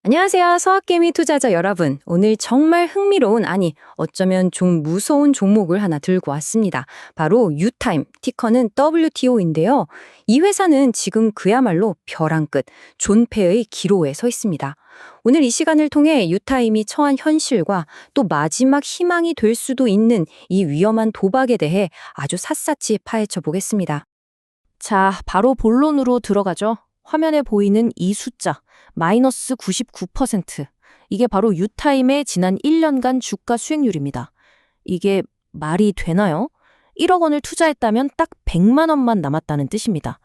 안녕하세요. 서학개미 투자자 여러분. 오늘 정말 흥미로운, 아니, 어쩌면 좀 무서운 종목을 하나 들고 왔습니다. 바로 유타임, 티커는 WTO인데요. 이 회사는 지금 그야말로 벼랑 끝, 존폐의 기로에 서 있습니다. 오늘 이 시간을 통해 유타임이 처한 현실과 또 마지막 희망이 될 수도 있는 이 위험한 도박에 대해 아주 샅샅이 파헤쳐 보겠습니다. 자, 바로 본론으로 들어가죠. 화면에 보이는 이 숫자, 마이너스 99%. 이게 바로 유타임의 지난 1년간 주가 수익률입니다. 이게 말이 되나요? 1억 원을 투자했다면 딱 100만 원만 남았다는 뜻입니다.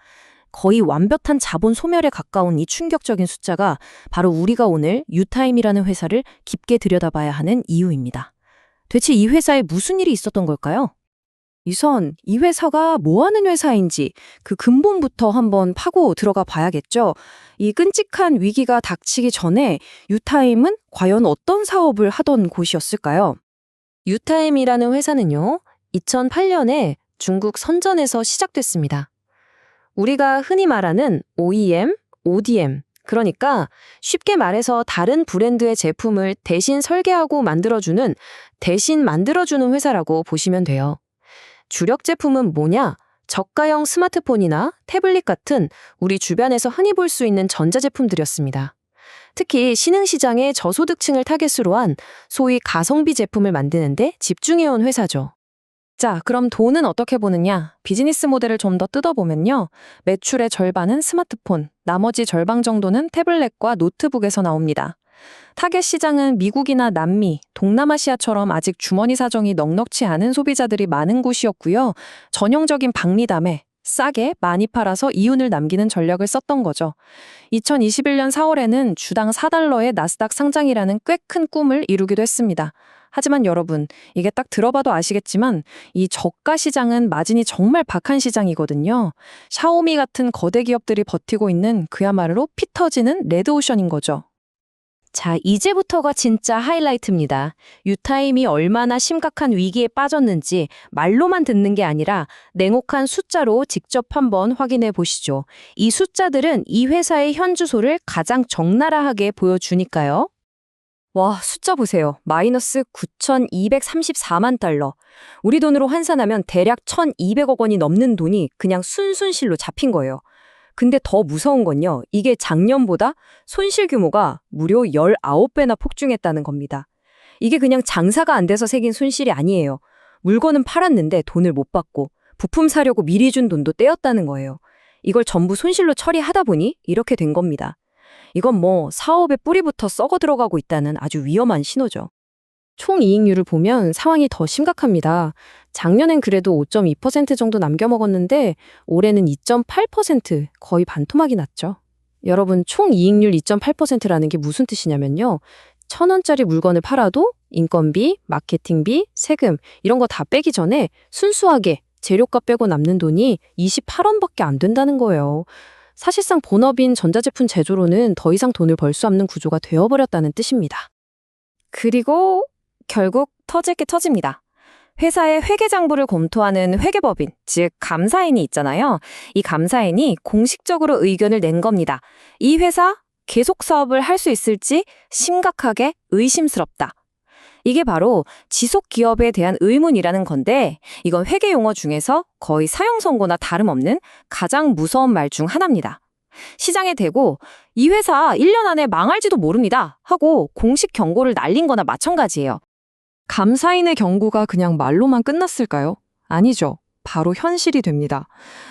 거의 완벽한 자본 소멸에 가까운 이 충격적인 숫자가 바로 우리가 오늘 유타임이라는 회사를 깊게 들여다봐야 하는 이유입니다. 대체 이 회사에 무슨 일이 있었던 걸까요? 우선 이 회사가 뭐 하는 회사인지 그 근본부터 한번 파고 들어가 봐야겠죠. 이 끔찍한 위기가 닥치기 전에 유타임은 과연 어떤 사업을 하던 곳이었을까요? 유타임이라는 회사는요, 2008년에 중국 선전에서 시작됐습니다. 우리가 흔히 말하는 OEM, ODM, 그러니까 쉽게 말해서 다른 브랜드의 제품을 대신 설계하고 대신 만들어주는 회사라고 보시면 돼요. 주력 제품은 뭐냐? 저가형 스마트폰이나 태블릿 같은 우리 주변에서 흔히 볼 수 있는 전자제품들이었습니다. 특히 신흥시장의 저소득층을 타겟으로 한 소위 가성비 제품을 만드는데 집중해온 회사죠. 자, 그럼 돈은 어떻게 버느냐? 비즈니스 모델을 좀 더 뜯어보면요. 매출의 절반은 스마트폰, 나머지 절반 정도는 태블릿과 노트북에서 나옵니다. 타겟 시장은 미국이나 남미, 동남아시아처럼 아직 주머니 사정이 넉넉치 않은 소비자들이 많은 곳이었고요. 전형적인 박리담에 싸게 많이 팔아서 이윤을 남기는 전략을 썼던 거죠. 2021년 4월에는 주당 4달러의 나스닥 상장이라는 꽤 큰 꿈을 이루기도 했습니다. 하지만 여러분, 이게 딱 들어봐도 아시겠지만 이 저가 시장은 마진이 정말 박한 시장이거든요. 샤오미 같은 거대 기업들이 버티고 있는 그야말로 피 터지는 레드오션인 거죠. 자, 이제부터가 진짜 하이라이트입니다. 유타임이 얼마나 심각한 위기에 빠졌는지 말로만 듣는 게 아니라 냉혹한 숫자로 직접 한번 확인해 보시죠. 이 숫자들은 이 회사의 현 주소를 가장 적나라하게 보여주니까요. 와, 숫자 보세요. 마이너스 9,234만 달러. 우리 돈으로 환산하면 대략 1,200억 원이 넘는 돈이 그냥 순순실로 잡힌 거예요. 근데 더 무서운 건요. 이게 작년보다 손실 규모가 무려 19배나 폭증했다는 겁니다. 이게 그냥 장사가 안 돼서 생긴 손실이 아니에요. 물건은 팔았는데 돈을 못 받고 부품 사려고 미리 준 돈도 떼었다는 거예요. 이걸 전부 손실로 처리하다 보니 이렇게 된 겁니다. 이건 뭐 사업의 뿌리부터 썩어 들어가고 있다는 아주 위험한 신호죠. 총이익률을 보면 상황이 더 심각합니다. 작년엔 그래도 5.2% 정도 남겨먹었는데 올해는 2.8%, 거의 반토막이 났죠. 여러분, 총이익률 2.8%라는 게 무슨 뜻이냐면요. 1,000원짜리 물건을 팔아도 인건비, 마케팅비, 세금 이런 거 다 빼기 전에 순수하게 재료값 빼고 남는 돈이 28원밖에 안 된다는 거예요. 사실상 본업인 전자제품 제조로는 더 이상 돈을 벌 수 없는 구조가 되어버렸다는 뜻입니다. 그리고 결국 터질 게 터집니다. 회사의 회계장부를 검토하는 회계법인, 즉 감사인이 있잖아요. 이 감사인이 공식적으로 의견을 낸 겁니다. 이 회사 계속 사업을 할 수 있을지 심각하게 의심스럽다. 이게 바로 지속 기업에 대한 의문이라는 건데 이건 회계 용어 중에서 거의 사형 선고나 다름없는 가장 무서운 말 중 하나입니다. 시장에 대고 이 회사 1년 안에 망할지도 모릅니다 하고 공식 경고를 날린 거나 마찬가지예요. 감사인의 경고가 그냥 말로만 끝났을까요? 아니죠. 바로 현실이 됩니다.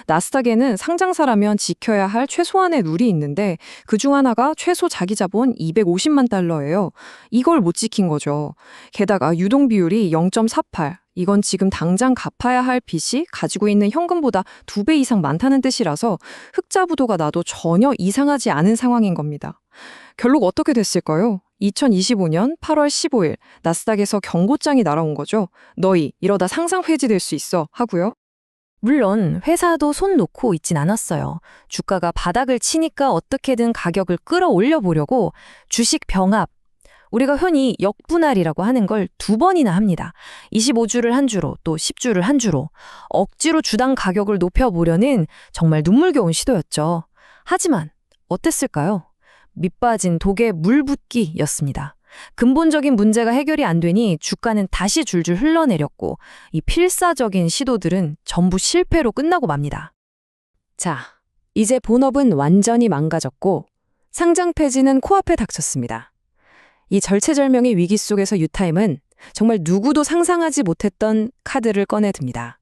나스닥에는 상장사라면 지켜야 할 최소한의 룰이 있는데 그중 하나가 최소 자기 자본 250만 달러예요. 이걸 못 지킨 거죠. 게다가 유동 비율이 0.48. 이건 지금 당장 갚아야 할 빚이 가지고 있는 현금보다 2배 이상 많다는 뜻이라서 흑자 부도가 나도 전혀 이상하지 않은 상황인 겁니다. 결국 어떻게 됐을까요? 2025년 8월 15일 나스닥에서 경고장이 날아온 거죠. 너희 이러다 상장 폐지될 수 있어 하고요. 물론 회사도 손 놓고 있진 않았어요. 주가가 바닥을 치니까 어떻게든 가격을 끌어올려 보려고 주식 병합, 우리가 흔히 역분할이라고 하는 걸 2번이나 합니다. 25주를 한 주로 또 10주를 한 주로 억지로 주당 가격을 높여보려는 정말 눈물겨운 시도였죠. 하지만 어땠을까요? 밑빠진 독에 물 붓기였습니다. 근본적인 문제가 해결이 안 되니 주가는 다시 줄줄 흘러내렸고 이 필사적인 시도들은 전부 실패로 끝나고 맙니다. 자, 이제 본업은 완전히 망가졌고 상장 폐지는 코앞에 닥쳤습니다. 이 절체절명의 위기 속에서 유타임은 정말 누구도 상상하지 못했던 카드를 꺼내듭니다.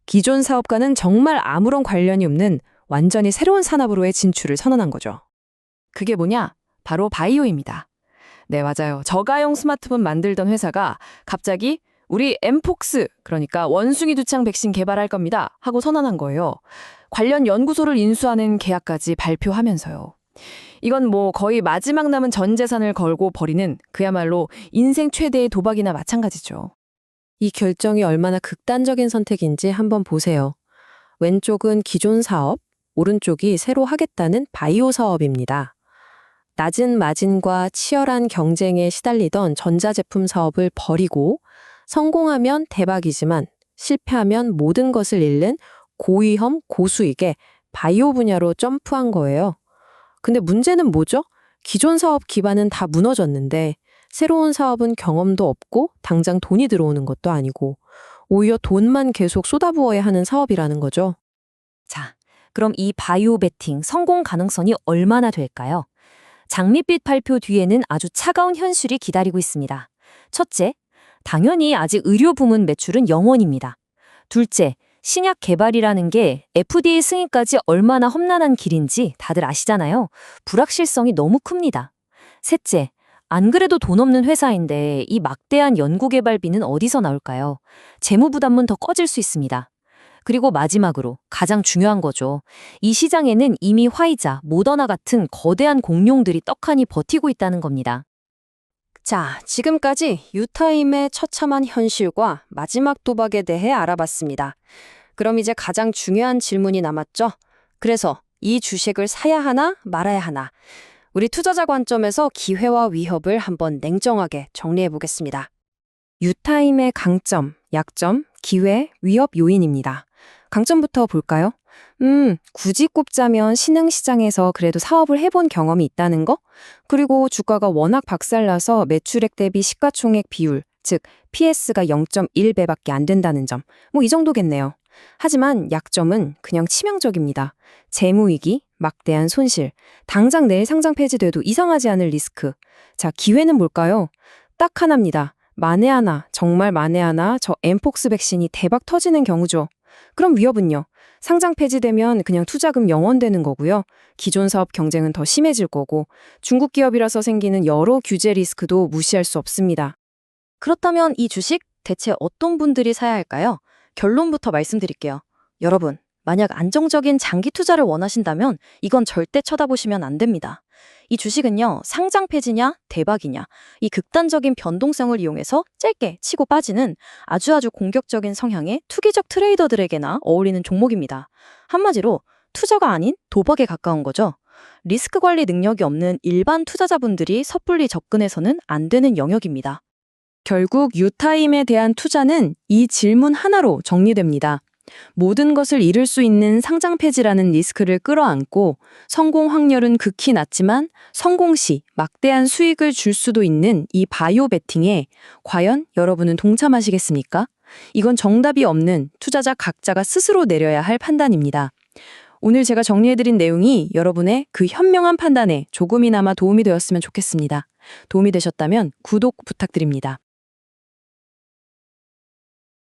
기존 사업과는 정말 아무런 관련이 없는 완전히 새로운 산업으로의 진출을 선언한 거죠. 그게 뭐냐? 바로 바이오입니다. 네, 맞아요. 저가형 스마트폰 만들던 회사가 갑자기 우리 엠폭스, 그러니까 원숭이 두창 백신 개발할 겁니다 하고 선언한 거예요. 관련 연구소를 인수하는 계약까지 발표하면서요. 이건 뭐 거의 마지막 남은 전 재산을 걸고 벌이는 그야말로 인생 최대의 도박이나 마찬가지죠. 이 결정이 얼마나 극단적인 선택인지 한번 보세요. 왼쪽은 기존 사업, 오른쪽이 새로 하겠다는 바이오 사업입니다. 낮은 마진과 치열한 경쟁에 시달리던 전자제품 사업을 버리고 성공하면 대박이지만 실패하면 모든 것을 잃는 고위험, 고수익의 바이오 분야로 점프한 거예요. 근데 문제는 뭐죠? 기존 사업 기반은 다 무너졌는데 새로운 사업은 경험도 없고 당장 돈이 들어오는 것도 아니고 오히려 돈만 계속 쏟아부어야 하는 사업이라는 거죠. 자, 그럼 이 바이오 베팅 성공 가능성이 얼마나 될까요? 장밋빛 발표 뒤에는 아주 차가운 현실이 기다리고 있습니다. 첫째, 당연히 아직 의료 부문 매출은 0원입니다. 둘째, 신약 개발이라는 게 FDA 승인까지 얼마나 험난한 길인지 다들 아시잖아요. 불확실성이 너무 큽니다. 셋째, 안 그래도 돈 없는 회사인데 이 막대한 연구개발비는 어디서 나올까요? 재무부담은 더 커질 수 있습니다. 그리고 마지막으로 가장 중요한 거죠. 이 시장에는 이미 화이자, 모더나 같은 거대한 공룡들이 떡하니 버티고 있다는 겁니다. 자, 지금까지 유타임의 처참한 현실과 마지막 도박에 대해 알아봤습니다. 그럼 이제 가장 중요한 질문이 남았죠. 그래서 이 주식을 사야 하나 말아야 하나? 우리 투자자 관점에서 기회와 위협을 한번 냉정하게 정리해 보겠습니다. 유타임의 강점, 약점, 기회, 위협 요인입니다. 강점부터 볼까요? 굳이 꼽자면 신흥시장에서 그래도 사업을 해본 경험이 있다는 거? 그리고 주가가 워낙 박살나서 매출액 대비 시가총액 비율, 즉 PS가 0.1배밖에 안 된다는 점. 뭐 이 정도겠네요. 하지만 약점은 그냥 치명적입니다. 재무위기, 막대한 손실, 당장 내일 상장 폐지돼도 이상하지 않을 리스크. 자, 기회는 뭘까요? 딱 하나입니다. 만에 하나, 정말 만에 하나 저 엠폭스 백신이 대박 터지는 경우죠. 그럼 위협은요? 상장 폐지되면 그냥 투자금 0원 되는 거고요. 기존 사업 경쟁은 더 심해질 거고 중국 기업이라서 생기는 여러 규제 리스크도 무시할 수 없습니다. 그렇다면 이 주식 대체 어떤 분들이 사야 할까요? 결론부터 말씀드릴게요. 여러분, 만약 안정적인 장기 투자를 원하신다면 이건 절대 쳐다보시면 안 됩니다. 이 주식은요, 상장 폐지냐, 대박이냐, 이 극단적인 변동성을 이용해서 짧게 치고 빠지는 아주 공격적인 성향의 투기적 트레이더들에게나 어울리는 종목입니다. 한마디로 투자가 아닌 도박에 가까운 거죠. 리스크 관리 능력이 없는 일반 투자자분들이 섣불리 접근해서는 안 되는 영역입니다. 결국 유타임에 대한 투자는 이 질문 하나로 정리됩니다. 모든 것을 잃을 수 있는 상장 폐지라는 리스크를 끌어안고 성공 확률은 극히 낮지만 성공 시 막대한 수익을 줄 수도 있는 이 바이오 베팅에 과연 여러분은 동참하시겠습니까? 이건 정답이 없는 투자자 각자가 스스로 내려야 할 판단입니다. 오늘 제가 정리해드린 내용이 여러분의 그 현명한 판단에 조금이나마 도움이 되었으면 좋겠습니다. 도움이 되셨다면 구독 부탁드립니다.